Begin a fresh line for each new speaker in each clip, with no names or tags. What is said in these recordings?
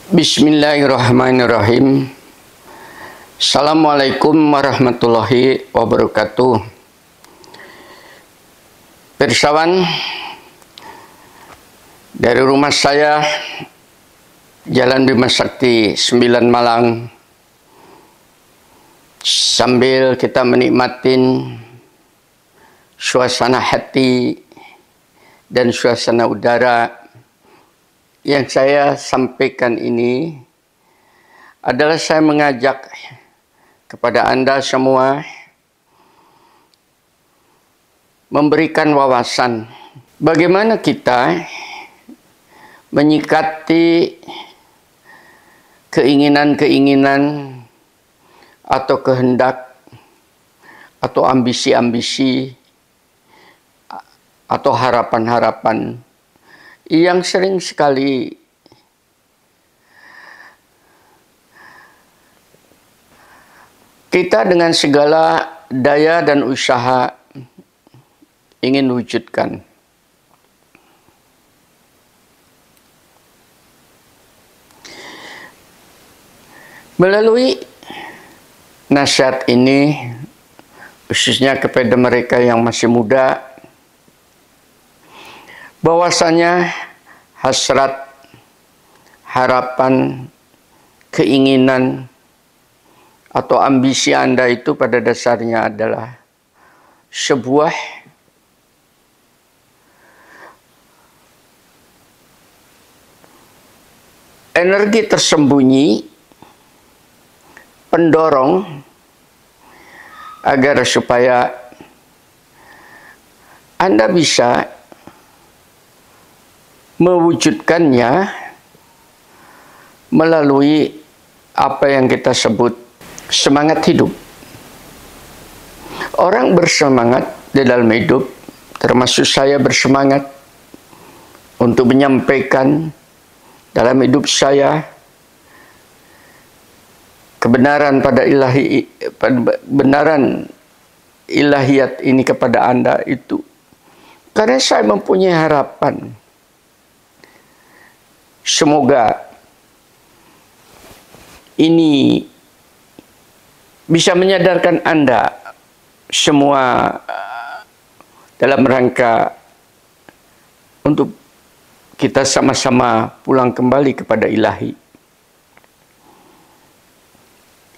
Bismillahirrahmanirrahim. Assalamualaikum warahmatullahi wabarakatuh. Pirsawan, dari rumah saya, Jalan Bima Sakti 9 Malang, sambil kita menikmatin suasana hati dan suasana udara, yang saya sampaikan ini adalah saya mengajak kepada Anda semua memberikan wawasan bagaimana kita menyikapi keinginan-keinginan atau kehendak atau ambisi-ambisi atau harapan-harapan yang sering sekali kita dengan segala daya dan usaha ingin wujudkan. Melalui nasihat ini, khususnya kepada mereka yang masih muda, bahwasanya hasrat, harapan, keinginan, atau ambisi Anda itu pada dasarnya adalah sebuah energi tersembunyi, pendorong agar supaya Anda bisa mewujudkannya melalui apa yang kita sebut semangat hidup. Orang bersemangat di dalam hidup, termasuk saya bersemangat untuk menyampaikan dalam hidup saya kebenaran kebenaran ilahiyat ini kepada Anda itu karena saya mempunyai harapan. Semoga ini bisa menyadarkan Anda semua dalam rangka untuk kita sama-sama pulang kembali kepada ilahi.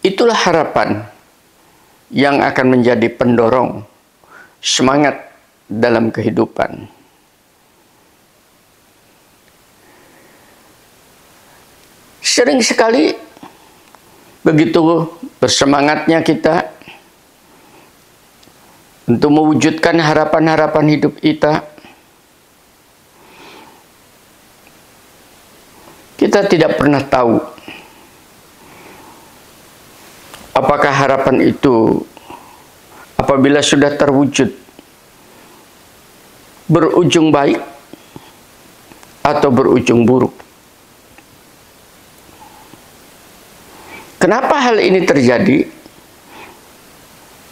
Itulah harapan yang akan menjadi pendorong semangat dalam kehidupan. Sering sekali begitu bersemangatnya kita untuk mewujudkan harapan-harapan hidup kita, kita tidak pernah tahu apakah harapan itu apabila sudah terwujud berujung baik atau berujung buruk. Kenapa hal ini terjadi?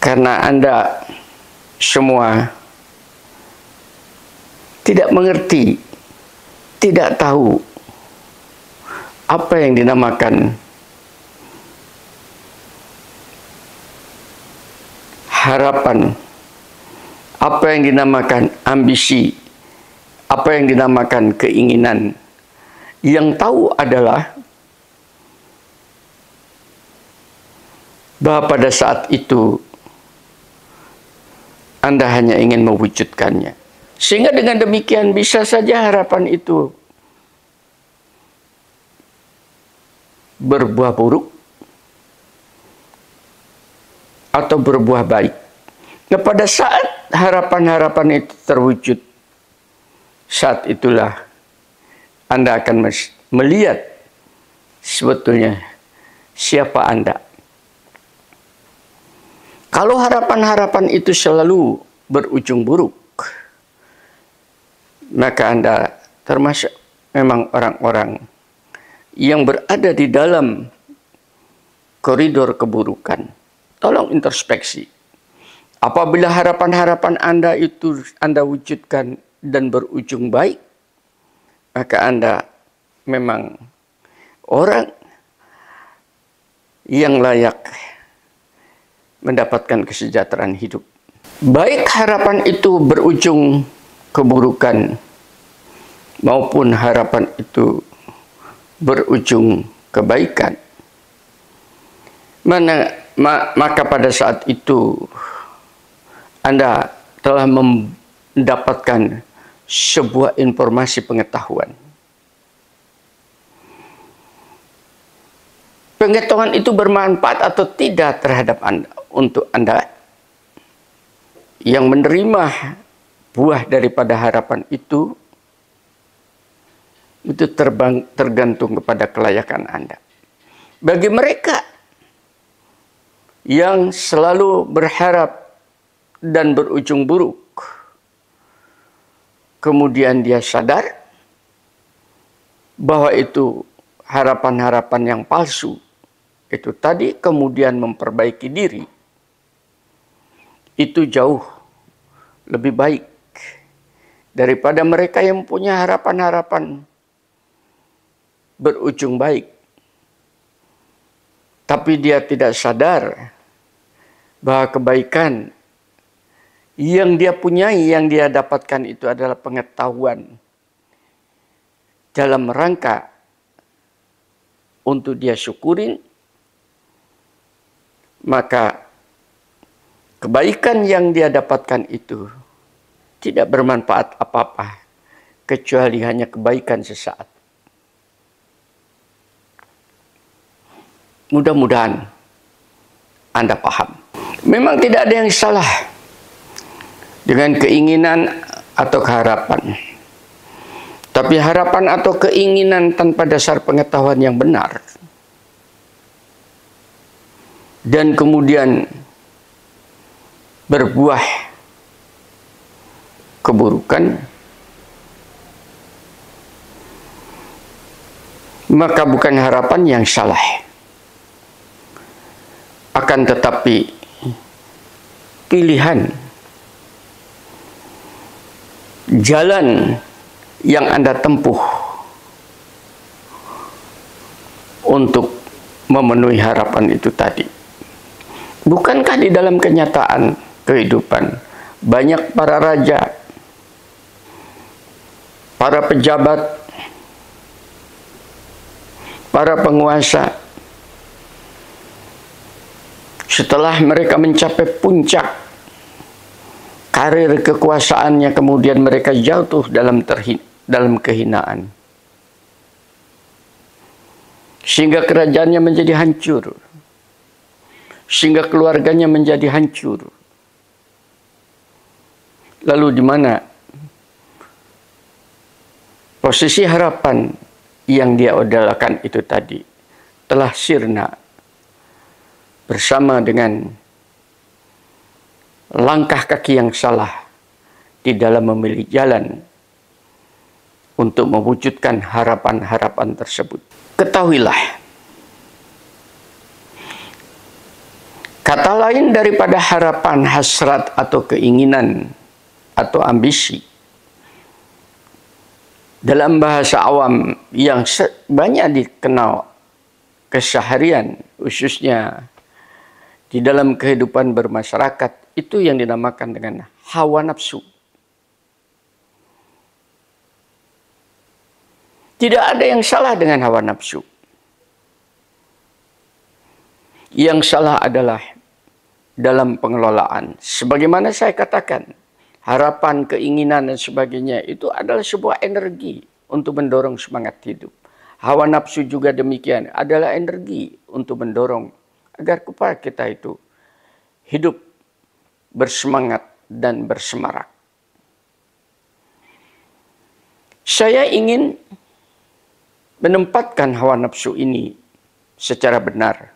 Karena Anda semua tidak mengerti, tidak tahu apa yang dinamakan harapan, apa yang dinamakan ambisi, apa yang dinamakan keinginan. Yang tahu adalah bahwa pada saat itu Anda hanya ingin mewujudkannya. Sehingga dengan demikian bisa saja harapan itu berbuah buruk atau berbuah baik. Nah, pada saat harapan-harapan itu terwujud, saat itulah Anda akan melihat sebetulnya siapa Anda. Kalau harapan-harapan itu selalu berujung buruk, maka Anda termasuk memang orang-orang yang berada di dalam koridor keburukan. Tolong introspeksi. Apabila harapan-harapan Anda itu Anda wujudkan dan berujung baik, maka Anda memang orang yang layak mendapatkan kesejahteraan hidup. Baik harapan itu berujung keburukan maupun harapan itu berujung kebaikan, maka pada saat itu Anda telah mendapatkan sebuah informasi pengetahuan. Pengetahuan itu bermanfaat atau tidak terhadap Anda, untuk Anda yang menerima buah daripada harapan itu tergantung kepada kelayakan Anda. Bagi mereka yang selalu berharap dan berujung buruk, kemudian dia sadar bahwa itu harapan-harapan yang palsu, itu tadi kemudian memperbaiki diri, itu jauh lebih baik daripada mereka yang punya harapan-harapan berujung baik, tapi dia tidak sadar bahwa kebaikan yang dia punyai, yang dia dapatkan itu adalah pengetahuan dalam rangka untuk dia syukurin, maka kebaikan yang dia dapatkan itu tidak bermanfaat apa-apa, kecuali hanya kebaikan sesaat. Mudah-mudahan Anda paham. Memang tidak ada yang salah dengan keinginan atau harapan. Tapi harapan atau keinginan tanpa dasar pengetahuan yang benar, dan kemudian berbuah keburukan, maka bukan harapan yang salah. Akan tetapi pilihan jalan yang Anda tempuh untuk memenuhi harapan itu tadi. Bukankah di dalam kenyataan kehidupan banyak para raja, para pejabat, para penguasa, setelah mereka mencapai puncak karir kekuasaannya, kemudian mereka jatuh dalam kehinaan, sehingga kerajaannya menjadi hancur, sehingga keluarganya menjadi hancur. Lalu di mana posisi harapan yang dia idolakan itu tadi telah sirna bersama dengan langkah kaki yang salah di dalam memilih jalan untuk mewujudkan harapan-harapan tersebut. Ketahuilah, kata lain daripada harapan, hasrat, atau keinginan, atau ambisi, dalam bahasa awam yang banyak dikenal keseharian, khususnya di dalam kehidupan bermasyarakat, itu yang dinamakan dengan hawa nafsu. Tidak ada yang salah dengan hawa nafsu. Yang salah adalah dalam pengelolaan. Sebagaimana saya katakan, harapan, keinginan, dan sebagainya itu adalah sebuah energi untuk mendorong semangat hidup. Hawa nafsu juga demikian, adalah energi untuk mendorong agar kita itu hidup bersemangat dan bersemarak. Saya ingin menempatkan hawa nafsu ini secara benar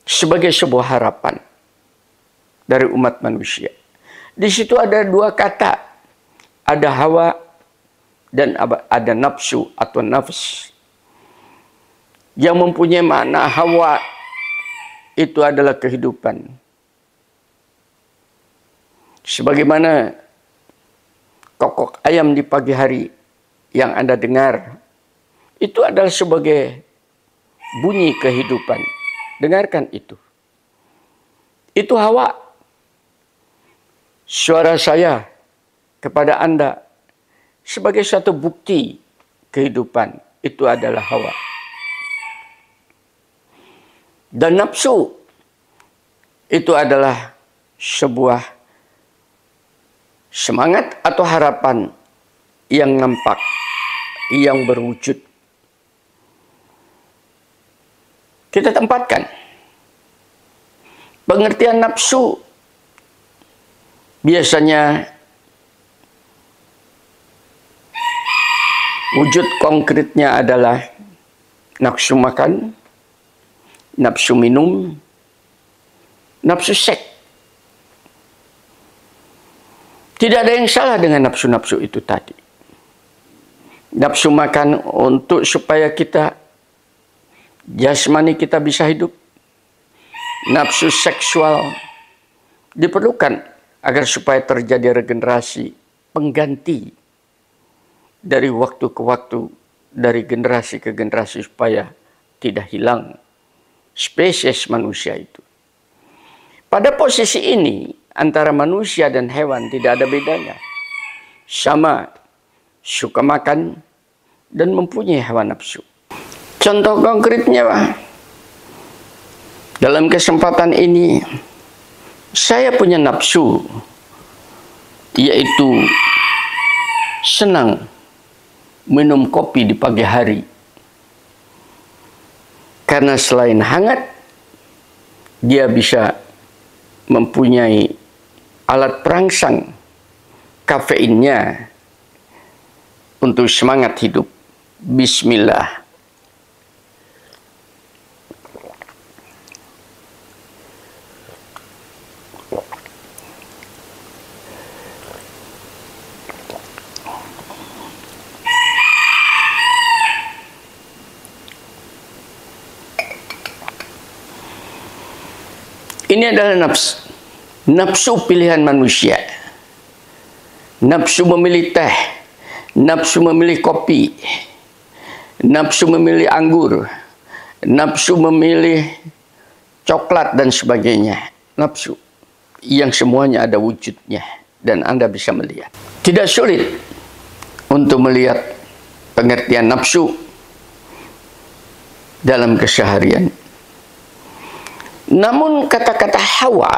sebagai sebuah harapan dari umat manusia. Di situ ada dua kata, ada hawa dan ada nafsu atau nafs, yang mempunyai makna. Hawa itu adalah kehidupan. Sebagaimana kokok ayam di pagi hari yang Anda dengar, itu adalah sebagai bunyi kehidupan. Dengarkan itu. Itu Hawa. Suara saya kepada Anda sebagai satu bukti kehidupan. Itu adalah Hawa. Dan nafsu itu adalah sebuah semangat atau harapan yang nampak, yang berwujud. Kita tempatkan pengertian nafsu biasanya wujud konkretnya adalah nafsu makan, nafsu minum, nafsu seks. Tidak ada yang salah dengan nafsu-nafsu itu tadi. Nafsu makan untuk supaya kita jasmani kita bisa hidup. Nafsu seksual diperlukan agar supaya terjadi regenerasi, pengganti dari waktu ke waktu, dari generasi ke generasi supaya tidak hilang spesies manusia itu. Pada posisi ini antara manusia dan hewan tidak ada bedanya. Sama, suka makan dan mempunyai hawa nafsu. Contoh konkretnya, dalam kesempatan ini saya punya nafsu, yaitu senang minum kopi di pagi hari. Karena selain hangat, dia bisa mempunyai alat perangsang kafeinnya untuk semangat hidup. Bismillah. Ini adalah nafsu. Nafsu pilihan manusia. Nafsu memilih teh. Nafsu memilih kopi. Nafsu memilih anggur. Nafsu memilih coklat dan sebagainya. Nafsu. Yang semuanya ada wujudnya. Dan Anda bisa melihat. Tidak sulit untuk melihat pengertian nafsu dalam keseharian. Namun kata-kata hawa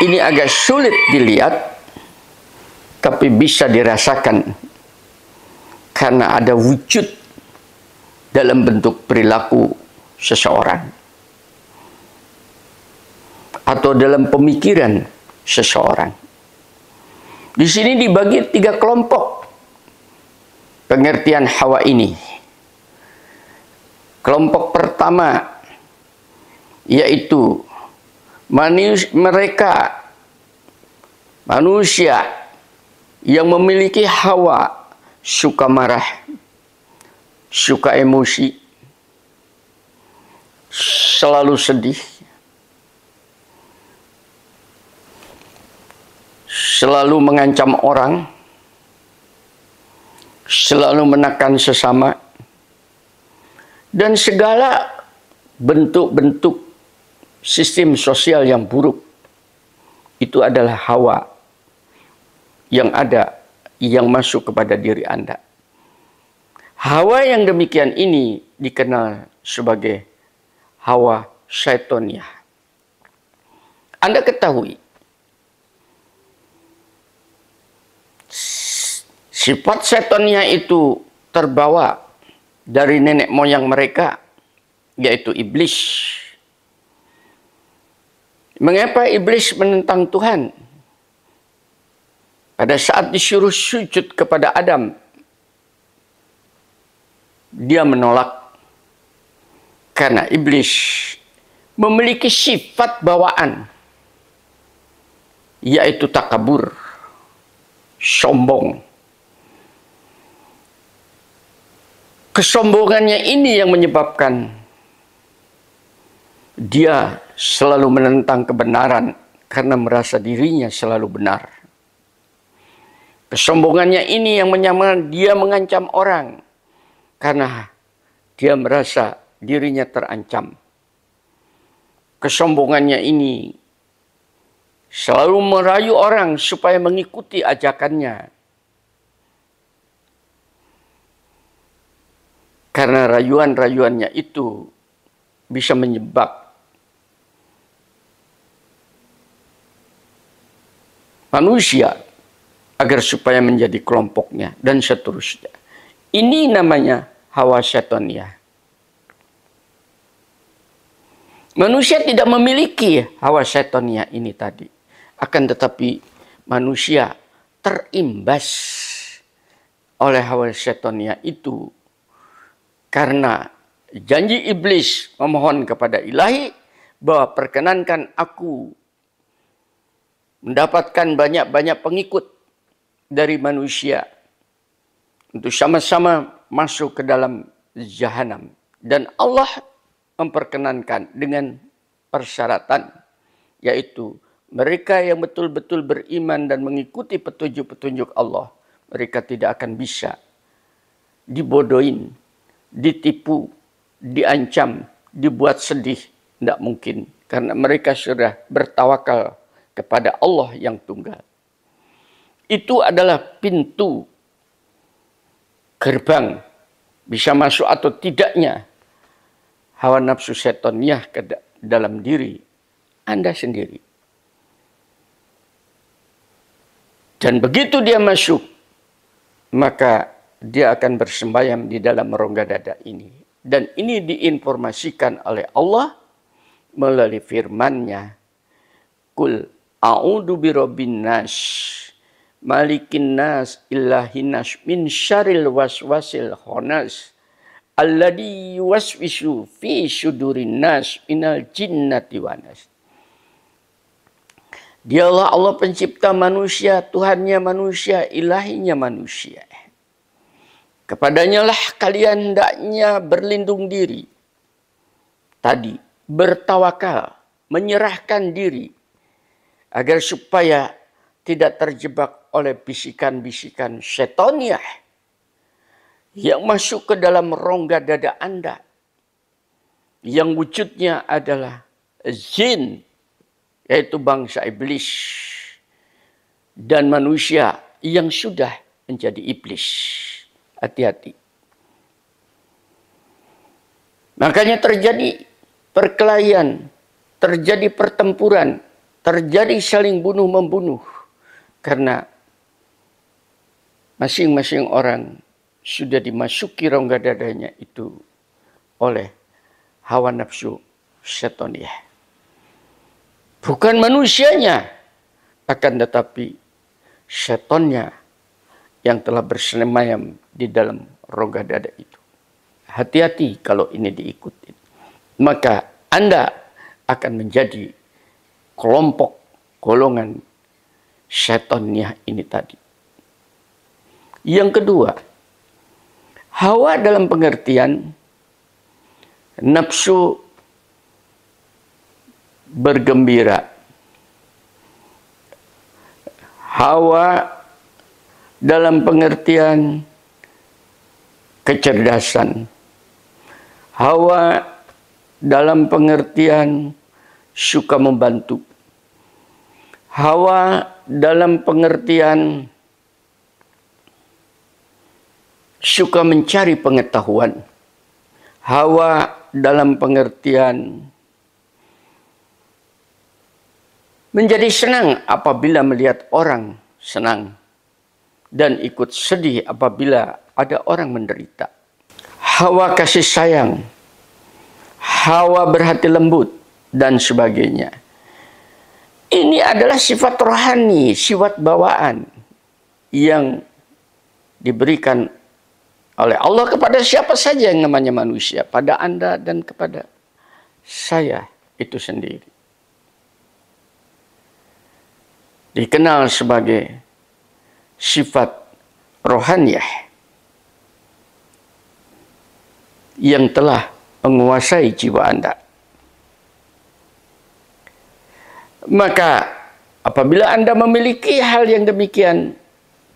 ini agak sulit dilihat, tapi bisa dirasakan karena ada wujud dalam bentuk perilaku seseorang atau dalam pemikiran seseorang. Di sini dibagi 3 kelompok pengertian hawa ini. Kelompok pertama yaitu manusia yang memiliki hawa, suka marah, suka emosi, selalu sedih, selalu mengancam orang, selalu menekan sesama, dan segala bentuk-bentuk sistem sosial yang buruk. Itu adalah hawa yang ada, yang masuk kepada diri Anda. Hawa yang demikian ini dikenal sebagai hawa syaitoniah. Anda ketahui, sifat syaitoniah itu terbawa dari nenek moyang mereka, yaitu iblis. Mengapa iblis menentang Tuhan? Pada saat disuruh sujud kepada Adam, dia menolak. Karena iblis memiliki sifat bawaan, yaitu takabur, sombong. Kesombongannya ini yang menyebabkan dia selalu menentang kebenaran karena merasa dirinya selalu benar. Kesombongannya ini yang menyamakan dia mengancam orang karena dia merasa dirinya terancam. Kesombongannya ini selalu merayu orang supaya mengikuti ajakannya. Karena rayuan-rayuannya itu bisa menyebab manusia agar supaya menjadi kelompoknya dan seterusnya. Ini namanya hawa syaitaniyah. Manusia tidak memiliki hawa syaitaniyah ini tadi. Akan tetapi manusia terimbas oleh hawa syaitaniyah itu. Karena janji iblis memohon kepada ilahi bahwa perkenankan aku mendapatkan banyak-banyak pengikut dari manusia untuk sama-sama masuk ke dalam jahanam. Dan Allah memperkenankan dengan persyaratan, yaitu mereka yang betul-betul beriman dan mengikuti petunjuk-petunjuk Allah, mereka tidak akan bisa dibodohin, ditipu, diancam, dibuat sedih. Tidak mungkin, karena mereka sudah bertawakal kepada Allah yang tunggal. Itu adalah pintu gerbang bisa masuk atau tidaknya hawa nafsu syaitaniyah ke dalam diri Anda sendiri. Dan begitu dia masuk, maka dia akan bersembayam di dalam rongga dada ini. Dan ini diinformasikan oleh Allah melalui firman-Nya. Qul a'udzu birabbin nas, malikin nas, ilahin nas, min syarril waswasil khannas, alladzi yuwaswisu fi sudurin nas minal jinnati wan nas. Dialah Allah pencipta manusia, Tuhannya manusia, ilahinya manusia. Kepadanya lah kalian hendaknya berlindung diri. Tadi, bertawakal, menyerahkan diri. Agar supaya tidak terjebak oleh bisikan-bisikan syaitaniyah yang masuk ke dalam rongga dada Anda. Yang wujudnya adalah jin, yaitu bangsa iblis. Dan manusia yang sudah menjadi iblis. Hati-hati. Makanya terjadi perkelahian, terjadi pertempuran, terjadi saling bunuh-membunuh. Karena masing-masing orang sudah dimasuki rongga dadanya itu oleh hawa nafsu syaitaniyah. Bukan manusianya, akan tetapi syaitannya yang telah bersemayam di dalam rongga dada itu. Hati-hati kalau ini diikuti. Maka Anda akan menjadi kelompok golongan syaitaniyah ini tadi. Yang kedua, hawa dalam pengertian nafsu bergembira. Hawa dalam pengertian kecerdasan. Hawa dalam pengertian suka membantu. Hawa dalam pengertian suka mencari pengetahuan. Hawa dalam pengertian menjadi senang apabila melihat orang senang. Dan ikut sedih apabila ada orang menderita. Hawa kasih sayang, hawa berhati lembut, dan sebagainya. Ini adalah sifat rohani, sifat bawaan yang diberikan oleh Allah kepada siapa saja yang namanya manusia. Pada Anda dan kepada saya itu sendiri. Dikenal sebagai sifat rohaniyah yang telah menguasai jiwa Anda. Maka apabila Anda memiliki hal yang demikian,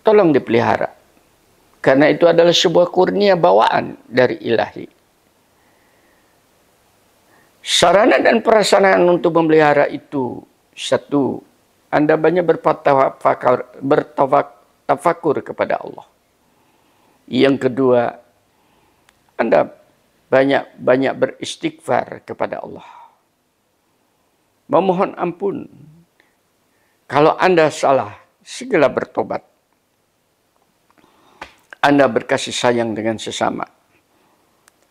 tolong dipelihara. Karena itu adalah sebuah kurnia bawaan dari ilahi. Sarana dan prasarana untuk memelihara itu, satu, Anda banyak bertafakur kepada Allah. Yang kedua, Anda banyak beristighfar kepada Allah. Memohon ampun. Kalau Anda salah, segera bertobat. Anda berkasih sayang dengan sesama.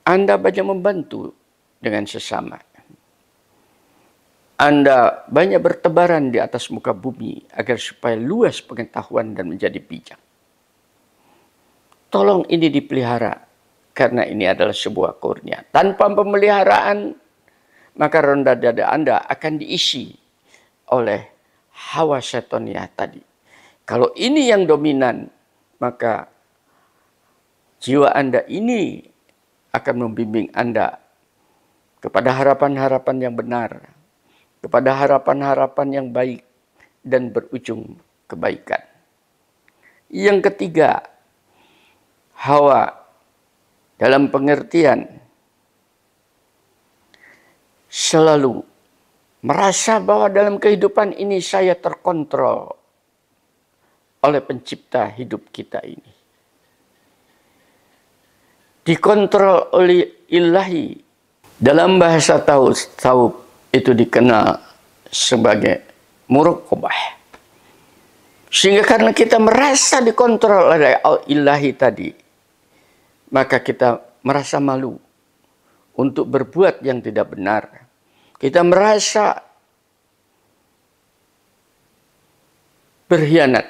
Anda banyak membantu dengan sesama. Anda banyak bertebaran di atas muka bumi agar supaya luas pengetahuan dan menjadi bijak. Tolong ini dipelihara, karena ini adalah sebuah kurnia. Tanpa pemeliharaan, maka ronda dada Anda akan diisi oleh hawa syaitaniyah tadi. Kalau ini yang dominan, maka jiwa Anda ini akan membimbing Anda kepada harapan-harapan yang benar, kepada harapan-harapan yang baik dan berujung kebaikan. Yang ketiga, hawa dalam pengertian selalu merasa bahwa dalam kehidupan ini saya terkontrol oleh pencipta hidup kita ini. Dikontrol oleh ilahi. Dalam bahasa tasawuf itu dikenal sebagai muraqabah. Sehingga karena kita merasa dikontrol oleh ilahi tadi, maka kita merasa malu untuk berbuat yang tidak benar. Kita merasa berkhianat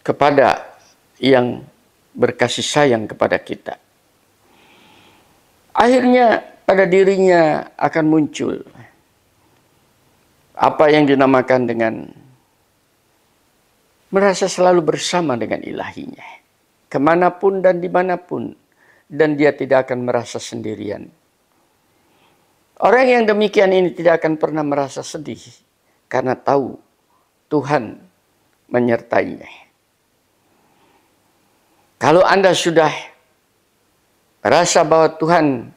kepada yang berkasih sayang kepada kita. Akhirnya pada dirinya akan muncul apa yang dinamakan dengan merasa selalu bersama dengan ilahinya. Kemanapun dan dimanapun. Dan dia tidak akan merasa sendirian. Orang yang demikian ini tidak akan pernah merasa sedih. Karena tahu Tuhan menyertainya. Kalau Anda sudah merasa bahwa Tuhan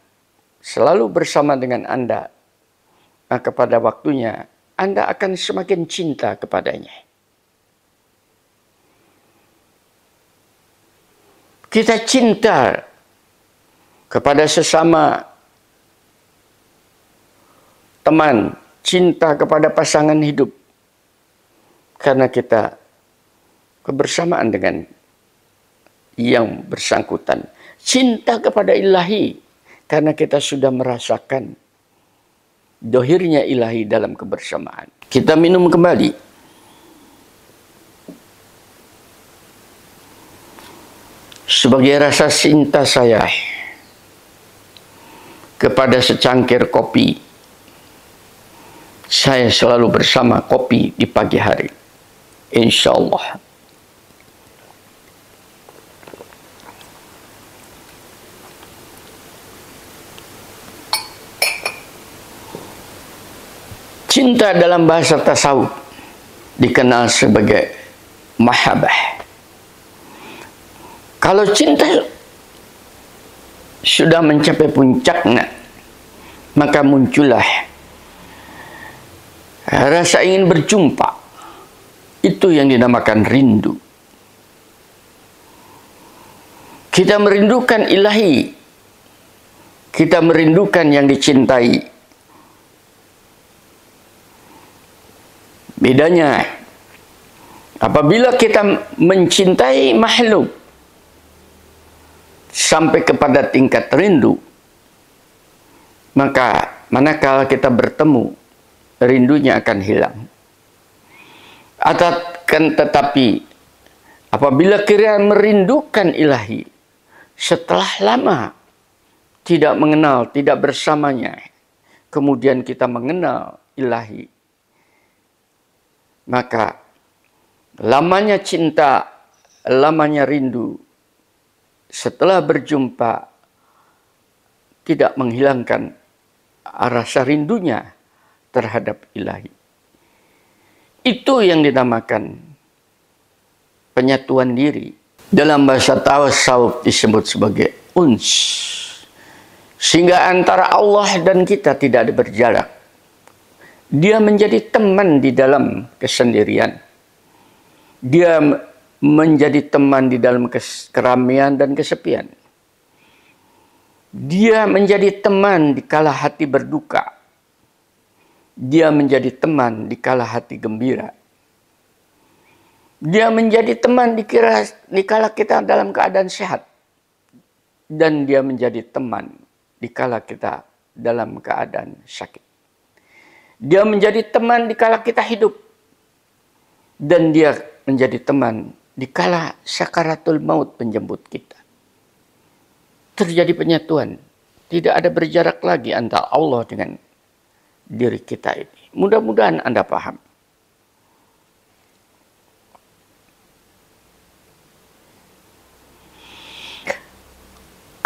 selalu bersama dengan Anda, maka pada waktunya Anda akan semakin cinta kepadanya. Kita cinta kepada sesama teman, cinta kepada pasangan hidup, karena kita kebersamaan dengan yang bersangkutan. Cinta kepada ilahi, karena kita sudah merasakan dohirnya ilahi dalam kebersamaan. Kita minum kembali. Sebagai rasa cinta saya kepada secangkir kopi, saya selalu bersama kopi di pagi hari. Insya Allah. Cinta dalam bahasa tasawuf dikenal sebagai mahabbah. Kalau cinta sudah mencapai puncaknya, maka muncullah rasa ingin berjumpa. Itu yang dinamakan rindu. Kita merindukan ilahi. Kita merindukan yang dicintai. Bedanya, apabila kita mencintai makhluk sampai kepada tingkat rindu, maka manakala kita bertemu, rindunya akan hilang. Akan tetapi, apabila kita merindukan ilahi, setelah lama tidak mengenal, tidak bersamanya, kemudian kita mengenal ilahi, maka lamanya cinta, lamanya rindu, setelah berjumpa tidak menghilangkan rasa rindunya terhadap ilahi. Itu yang dinamakan penyatuan diri. Dalam bahasa tasawuf disebut sebagai uns. Sehingga antara Allah dan kita tidak ada berjarak. Dia menjadi teman di dalam kesendirian. Dia menjadi teman di dalam keramaian dan kesepian. Dia menjadi teman di kala hati berduka. Dia menjadi teman di kala hati gembira. Dia menjadi teman di kala kita dalam keadaan sehat. Dan dia menjadi teman di kala kita dalam keadaan sakit. Dia menjadi teman di kala kita hidup. Dan dia menjadi teman di kala sakaratul maut menjemput kita. Terjadi penyatuan. Tidak ada berjarak lagi antara Allah dengan diri kita ini. Mudah-mudahan Anda paham.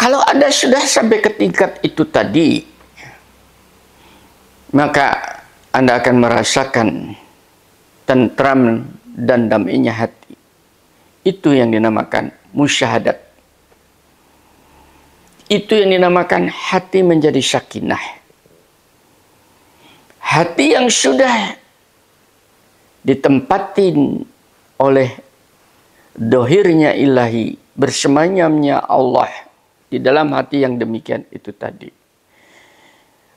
Kalau Anda sudah sampai ke tingkat itu tadi, maka Anda akan merasakan tentram dan damainya hati. Itu yang dinamakan musyahadat. Itu yang dinamakan hati menjadi sakinah. Hati yang sudah ditempatin oleh dohirnya ilahi, bersemayamnya Allah di dalam hati yang demikian itu tadi.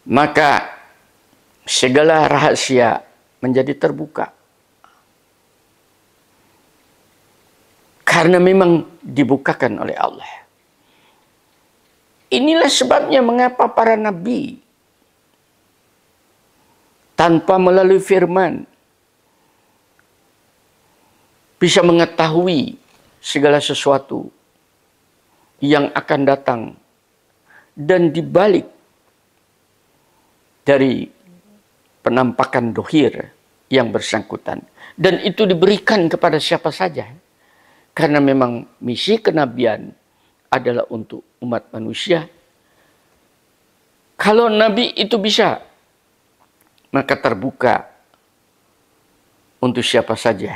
Maka segala rahasia menjadi terbuka. Karena memang dibukakan oleh Allah. Inilah sebabnya mengapa para nabi tanpa melalui firman bisa mengetahui segala sesuatu yang akan datang dan dibalik dari penampakan dohir yang bersangkutan. Dan itu diberikan kepada siapa saja. Karena memang misi kenabian adalah untuk umat manusia. Kalau nabi itu bisa, maka terbuka untuk siapa saja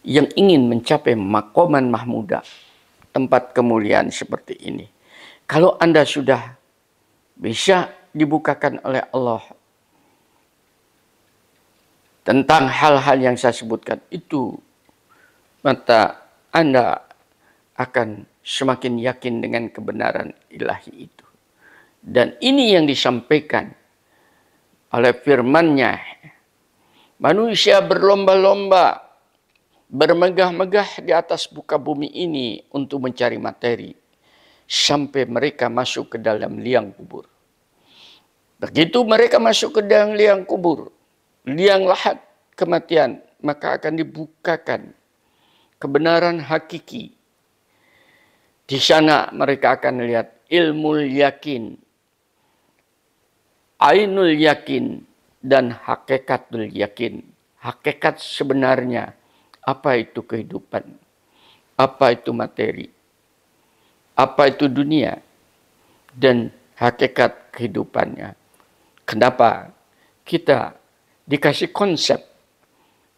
yang ingin mencapai maqaman mahmudah, tempat kemuliaan seperti ini. Kalau Anda sudah bisa dibukakan oleh Allah tentang hal-hal yang saya sebutkan itu, maka Anda akan semakin yakin dengan kebenaran ilahi itu. Dan ini yang disampaikan oleh firman-Nya. Manusia berlomba-lomba, bermegah-megah di atas muka bumi ini untuk mencari materi. Sampai mereka masuk ke dalam liang kubur. Begitu mereka masuk ke dalam liang kubur, liang lahat kematian, maka akan dibukakan kebenaran hakiki. Di sana mereka akan lihat ilmu yakin, ainul yakin, dan hakikatul yakin. Hakikat sebenarnya, apa itu kehidupan, apa itu materi, apa itu dunia, dan hakikat kehidupannya. Kenapa kita dikasih konsep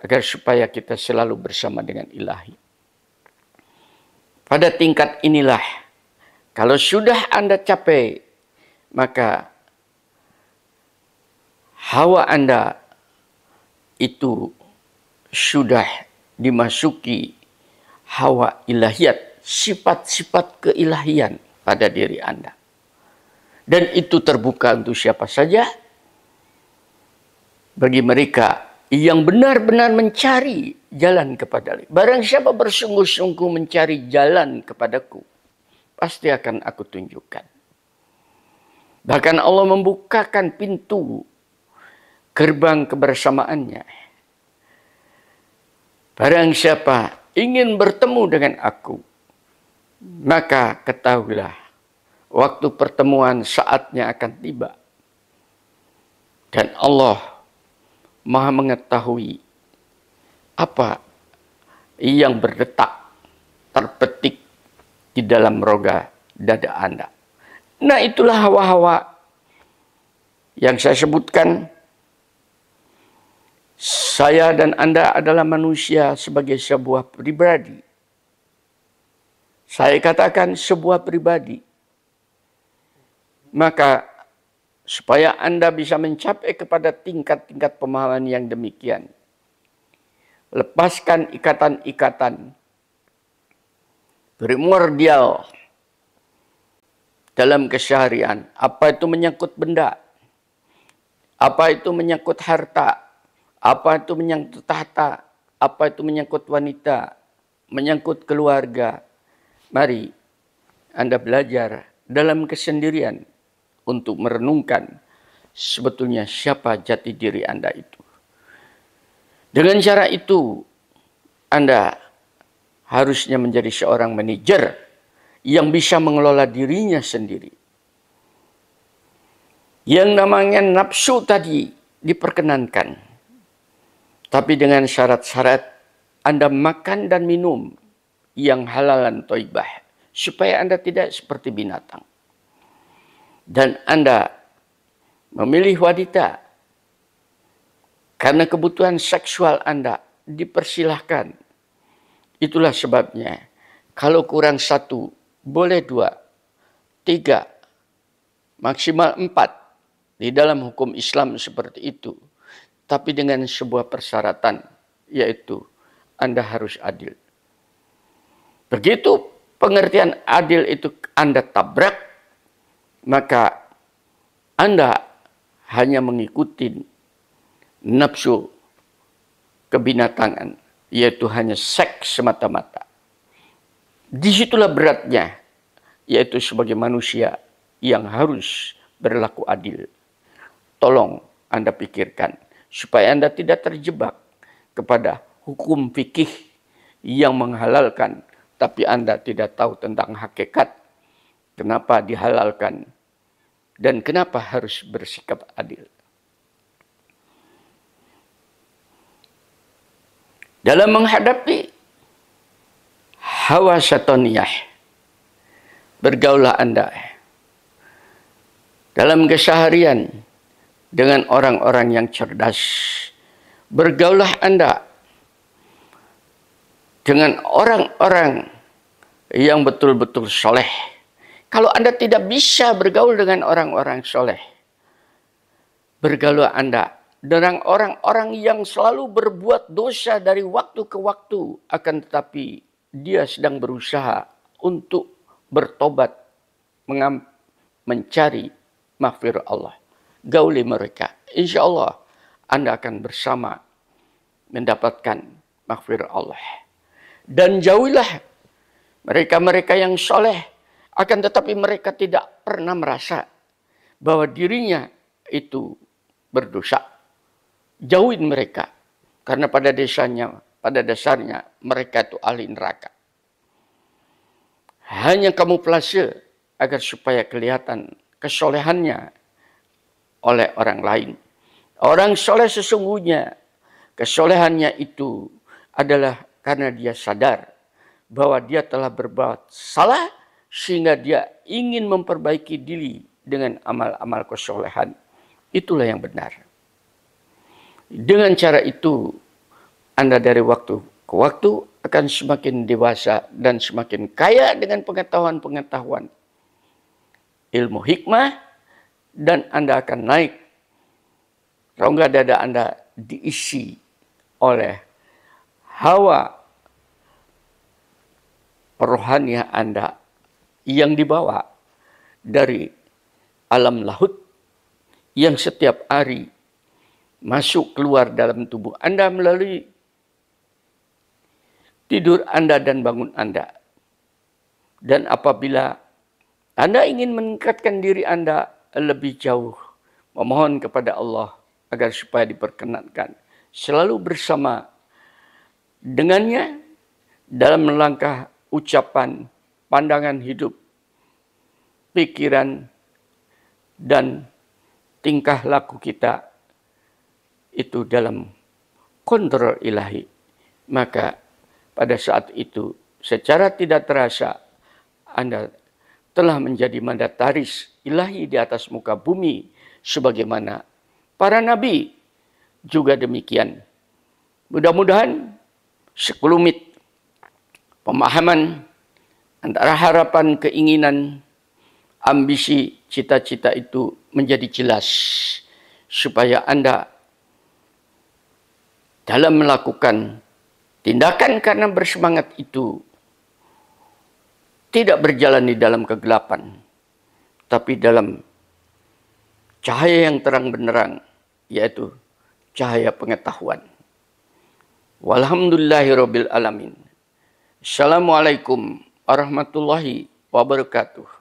agar supaya kita selalu bersama dengan ilahi. Pada tingkat inilah, kalau sudah Anda capai, maka hawa Anda itu sudah dimasuki hawa ilahiyat, sifat-sifat keilahian pada diri Anda. Dan itu terbuka untuk siapa saja, bagi mereka yang benar-benar mencari jalan kepada Allah. Barang siapa bersungguh-sungguh mencari jalan kepadaku, pasti akan aku tunjukkan. Bahkan Allah membukakan pintu gerbang kebersamaannya. Barang siapa ingin bertemu dengan aku, maka ketahuilah waktu pertemuan saatnya akan tiba. Dan Allah Maha mengetahui apa yang berdetak, terpetik di dalam roga dada Anda. Nah, itulah hawa-hawa yang saya sebutkan. Saya dan Anda adalah manusia sebagai sebuah pribadi Saya katakan sebuah pribadi. Maka supaya Anda bisa mencapai kepada tingkat-tingkat pemahaman yang demikian, lepaskan ikatan-ikatan primordial dalam keseharian. Apa itu menyangkut benda, apa itu menyangkut harta, apa itu menyangkut tahta, apa itu menyangkut wanita, menyangkut keluarga. Mari Anda belajar dalam kesendirian untuk merenungkan sebetulnya siapa jati diri Anda itu. Dengan cara itu, Anda harusnya menjadi seorang manajer yang bisa mengelola dirinya sendiri. Yang namanya nafsu tadi diperkenankan. Tapi dengan syarat-syarat Anda makan dan minum yang halal dan thayyibah, supaya Anda tidak seperti binatang. Dan Anda memilih wanita karena kebutuhan seksual Anda, dipersilahkan. Itulah sebabnya kalau kurang satu, boleh dua, tiga, maksimal empat. Di dalam hukum Islam seperti itu. Tapi dengan sebuah persyaratan, yaitu Anda harus adil. Begitu pengertian adil itu Anda tabrak, maka Anda hanya mengikuti nafsu kebinatangan, yaitu hanya seks semata-mata. Disitulah beratnya, yaitu sebagai manusia yang harus berlaku adil. Tolong Anda pikirkan, supaya Anda tidak terjebak kepada hukum fikih yang menghalalkan, tapi Anda tidak tahu tentang hakikat, kenapa dihalalkan, dan kenapa harus bersikap adil. Dalam menghadapi hawa syaitaniyah, bergaulah Anda dalam keseharian dengan orang-orang yang cerdas. Bergaulah Anda dengan orang-orang yang betul-betul soleh. Kalau Anda tidak bisa bergaul dengan orang-orang soleh, bergaulah Anda dengan orang-orang yang selalu berbuat dosa dari waktu ke waktu, akan tetapi dia sedang berusaha untuk bertobat, mencari maghfirah Allah. Gauli mereka. Insya Allah Anda akan bersama mendapatkan maghfirah Allah. Dan jauhilah mereka-mereka yang soleh, akan tetapi mereka tidak pernah merasa bahwa dirinya itu berdosa. Jauhin mereka, karena pada dasarnya mereka itu ahli neraka. Hanya kamuflase agar supaya kelihatan kesolehannya oleh orang lain. Orang soleh sesungguhnya kesolehannya itu adalah karena dia sadar bahwa dia telah berbuat salah, sehingga dia ingin memperbaiki diri dengan amal-amal kesolehan. Itulah yang benar. Dengan cara itu, Anda dari waktu ke waktu akan semakin dewasa dan semakin kaya dengan pengetahuan-pengetahuan, ilmu hikmah, dan Anda akan naik. Rongga dada Anda diisi oleh hawa rohaniah Anda yang dibawa dari alam lahut, yang setiap hari masuk keluar dalam tubuh Anda melalui tidur Anda dan bangun Anda. Dan apabila Anda ingin meningkatkan diri Anda lebih jauh, memohon kepada Allah agar supaya diperkenankan selalu bersama dengannya dalam melangkah ucapan, pandangan hidup, pikiran, dan tingkah laku kita itu dalam kontrol ilahi. Maka pada saat itu secara tidak terasa Anda telah menjadi mandataris ilahi di atas muka bumi, sebagaimana para nabi juga demikian. Mudah-mudahan sekelumit pemahaman Antara harapan, keinginan, ambisi, cita-cita itu menjadi jelas. Supaya Anda dalam melakukan tindakan karena bersemangat itu tidak berjalan di dalam kegelapan, tapi dalam cahaya yang terang benderang, yaitu cahaya pengetahuan. Walhamdulillahirabbil alamin. Assalamualaikum warahmatullahi wabarakatuh.